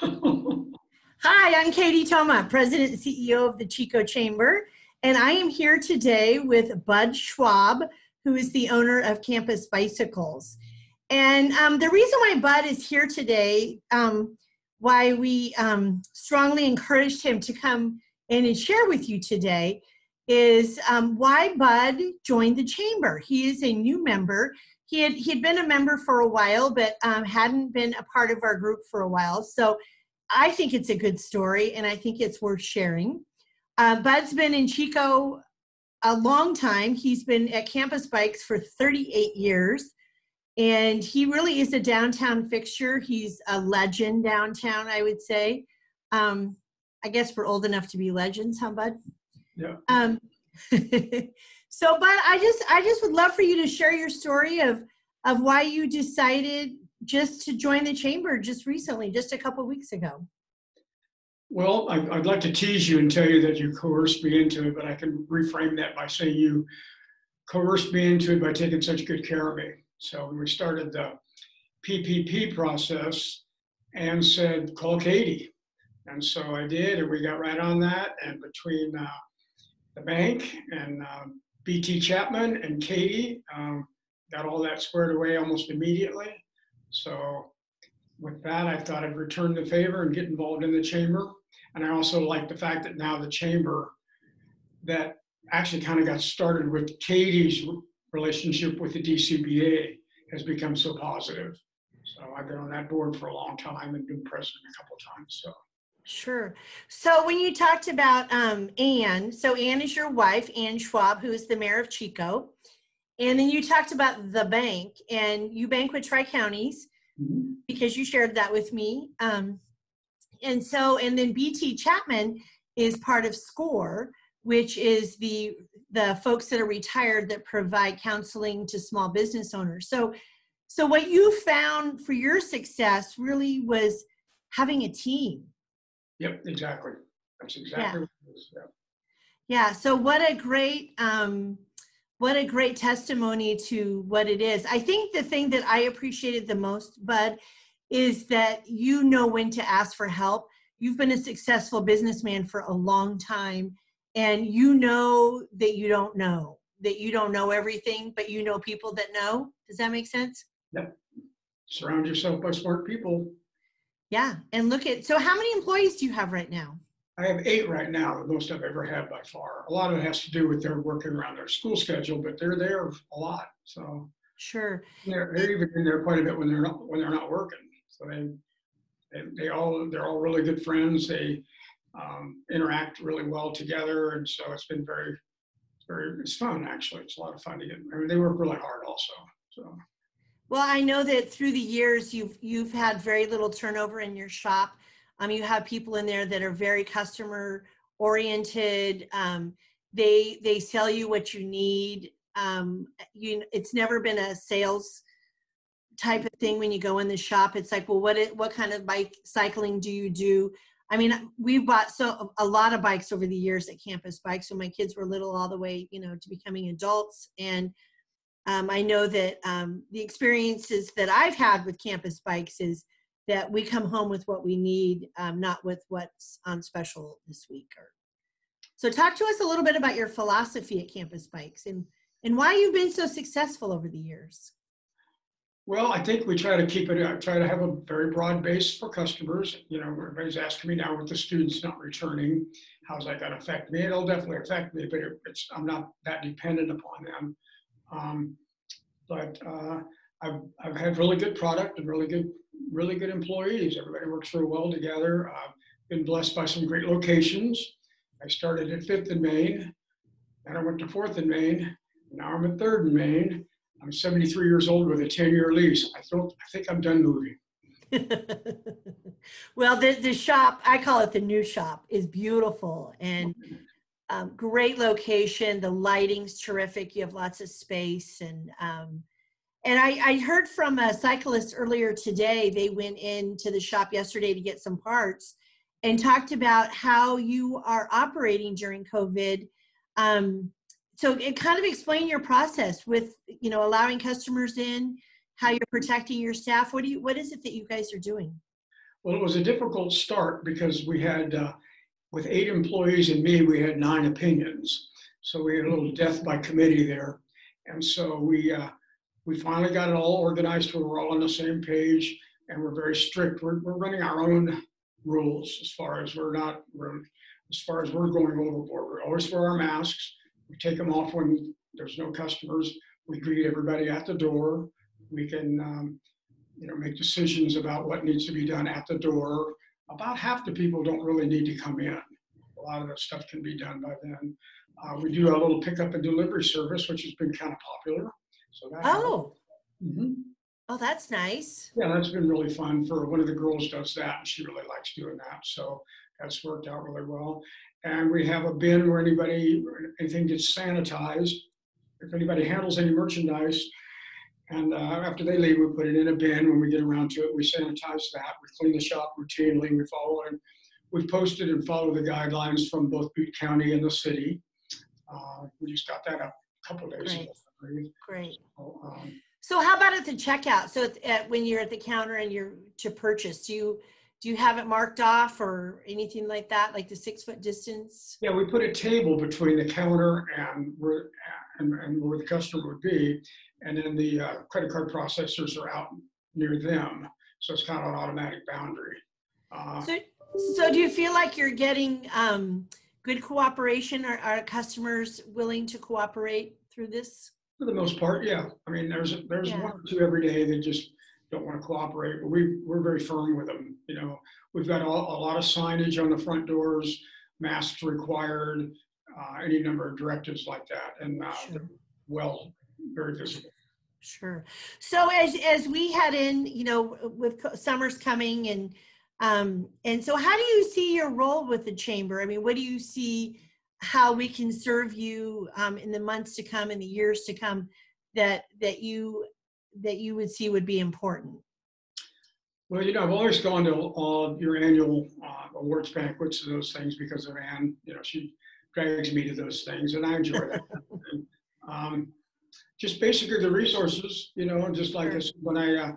Hi, I'm Katy Thoma, President and CEO of the Chico Chamber, and I am here today with Budd Schwab, who is the owner of Campus Bicycles. And the reason why Budd is here today, why we strongly encouraged him to come in and share with you today, is why Budd joined the Chamber. He is a new member. He had been a member for a while, but hadn't been a part of our group for a while. So I think it's a good story, and I think it's worth sharing. Budd's been in Chico a long time. He's been at Campus Bikes for 38 years, and he really is a downtown fixture. He's a legend downtown, I would say. I guess we're old enough to be legends, huh, Budd? Yeah. So, Budd, I just would love for you to share your story of why you decided just to join the Chamber just recently, just a couple weeks ago. Well, I'd like to tease you and tell you that you coerced me into it, but I can reframe that by saying you coerced me into it by taking such good care of me. So when we started the PPP process, Ann said, call Katy. And so I did, and we got right on that. And between the bank and BT Chapman and Katy, got all that squared away almost immediately. So with that, I thought I'd return the favor and get involved in the Chamber. And I also like the fact that now the Chamber, that actually kind of got started with Katy's relationship with the DCBA, has become so positive. So I've been on that board for a long time and been president a couple of times. So. Sure. So when you talked about Ann, so Ann is your wife, Ann Schwab, who is the mayor of Chico. And then you talked about the bank, and you bank with Tri-Counties, because you shared that with me. And then BT Chapman is part of SCORE, which is the folks that are retired that provide counseling to small business owners. So what you found for your success really was having a team. Yep, exactly. That's exactly what it is. Yeah. Yeah. So what a great testimony to what it is. I think the thing that I appreciated the most, Budd, is that you know when to ask for help. You've been a successful businessman for a long time, and you know that you don't know everything, but you know people that know. Does that make sense? Yep. Surround yourself by smart people. Yeah. And so how many employees do you have right now? I have 8 right now, the most I've ever had by far. A lot of it has to do with their working around their school schedule, but they're there a lot. So sure, they're even in there quite a bit when they're not working. So they're all really good friends. They interact really well together, and so it's been it's fun actually. It's a lot of fun to get. I mean, they work really hard also. So. Well, I know that through the years you've had very little turnover in your shop. You have people in there that are very customer oriented. They sell you what you need. It's never been a sales type of thing when you go in the shop. It's like, well, what kind of bike cycling do you do? I mean, we've bought a lot of bikes over the years at Campus Bikes when my kids were little, all the way, to becoming adults. And I know that the experiences that I've had with Campus Bikes is that we come home with what we need, not with what's on special this week. So talk to us a little bit about your philosophy at Campus Bikes and why you've been so successful over the years. Well, I think we try to have a very broad base for customers. Everybody's asking me now with the students not returning, how's that going to affect me? It'll definitely affect me, but I'm not that dependent upon them. But I've had really good product and really good employees. Everybody works really well together. I've been blessed by some great locations. I started at 5th and Main, then I went to 4th and Main, and now I'm at 3rd and Main. I'm 73 years old with a 10-year lease. I think I'm done moving. Well, the shop, I call it the new shop, is beautiful and great location. The lighting's terrific. You have lots of space. And I heard from a cyclist earlier today. They went into the shop yesterday to get some parts and talked about how you are operating during COVID. So it kind of explain your process with, allowing customers in, how you're protecting your staff. What is it that you guys are doing? Well, it was a difficult start because we had, with 8 employees and me, we had 9 opinions. So we had a little death by committee there. And so we finally got it all organized where we're all on the same page and we're very strict. We're running our own rules as far as we're going overboard. We always wear our masks. We take them off when there's no customers. We greet everybody at the door. We can, make decisions about what needs to be done at the door. About half the people don't really need to come in. A lot of that stuff can be done by then. We do a little pickup and delivery service, which has been kind of popular. So that Oh, mm-hmm. Oh, that's nice. Yeah, that's been really fun. For one of the girls does that, and she really likes doing that. So that's worked out really well. And we have a bin where anything gets sanitized. If anybody handles any merchandise, and after they leave, we put it in a bin. When we get around to it, we sanitize that. We clean the shop routinely. We follow and we've posted and follow the guidelines from both Butte County and the city. We just got that up a couple of days ago. Great. So, so how about at the checkout? So when you're at the counter and you're to purchase, do you have it marked off or anything like that, like the 6-foot distance? Yeah, we put a table between the counter and where the customer would be, and then the credit card processors are out near them, so it's kind of an automatic boundary. So do you feel like you're getting good cooperation? Are customers willing to cooperate through this? For the most part, yeah. I mean, there's 1 or 2 every day that just don't want to cooperate, but we're very firm with them. We've got a lot of signage on the front doors, masks required, any number of directives like that, and very visible. Sure. So as we head in, with summer's coming, and so how do you see your role with the chamber? I mean, what do you see how we can serve you in the months to come, in the years to come, that you would see would be important? Well, I've always gone to all your annual awards banquets and those things because of Ann. She drags me to those things, and I enjoy that. Just basically the resources, just like this, when I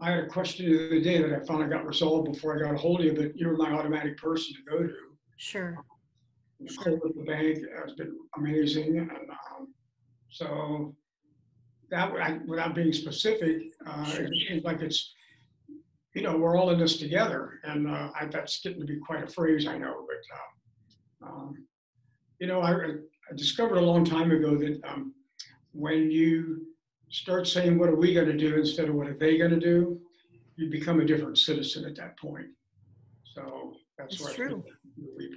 had a question the other day that I finally got resolved before I got a hold of you, but you were my automatic person to go to. Sure. Nicole at the bank has been amazing, and so that, without being specific, it seems like it's, we're all in this together, and that's getting to be quite a phrase, I know, but I discovered a long time ago that when you start saying, what are we going to do instead of what are they going to do, you become a different citizen at that point. So that's true.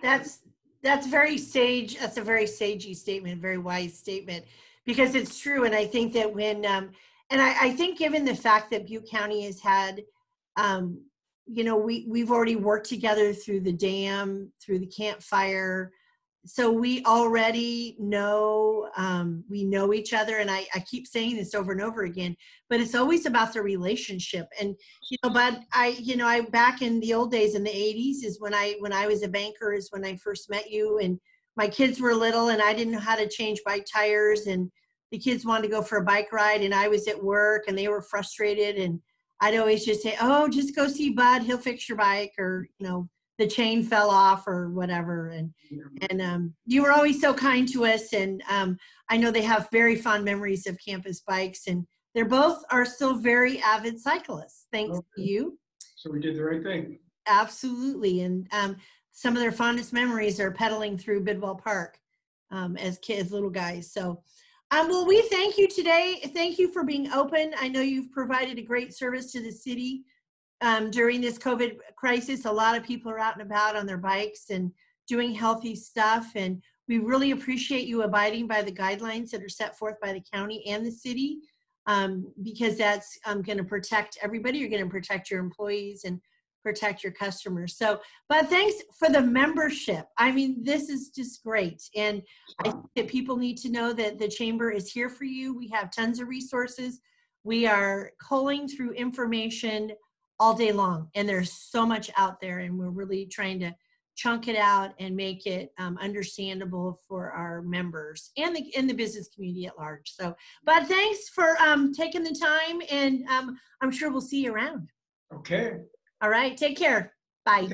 That's very sage. That's a very sagey statement, very wise statement, because it's true. And I think that when, and I think given the fact that Butte County has had, we've already worked together through the dam, through the campfire. So we already know, we know each other. And I keep saying this over and over again, but it's always about the relationship. And, Bud, I back in the old days in the 80s is when I was a banker is when I first met you, and my kids were little and I didn't know how to change bike tires, and the kids wanted to go for a bike ride and I was at work and they were frustrated, and I'd always just say, oh, just go see Bud, he'll fix your bike, or, the chain fell off or whatever. And you were always so kind to us. And I know they have very fond memories of campus bikes, and they're both are still very avid cyclists, thanks to you. So we did the right thing. Absolutely. And some of their fondest memories are pedaling through Bidwell Park as kids, little guys. So, well, we thank you today. Thank you for being open. I know you've provided a great service to the city. During this COVID crisis, a lot of people are out and about on their bikes and doing healthy stuff. And we really appreciate you abiding by the guidelines that are set forth by the county and the city, because that's going to protect everybody. You're going to protect your employees and protect your customers. So, but thanks for the membership. I mean, this is just great. And I think that people need to know that the chamber is here for you. We have tons of resources. We are culling through information all day long, and there's so much out there, and we're really trying to chunk it out and make it understandable for our members and the business community at large. So, but thanks for taking the time, and I'm sure we'll see you around. Okay. All right, take care. Bye.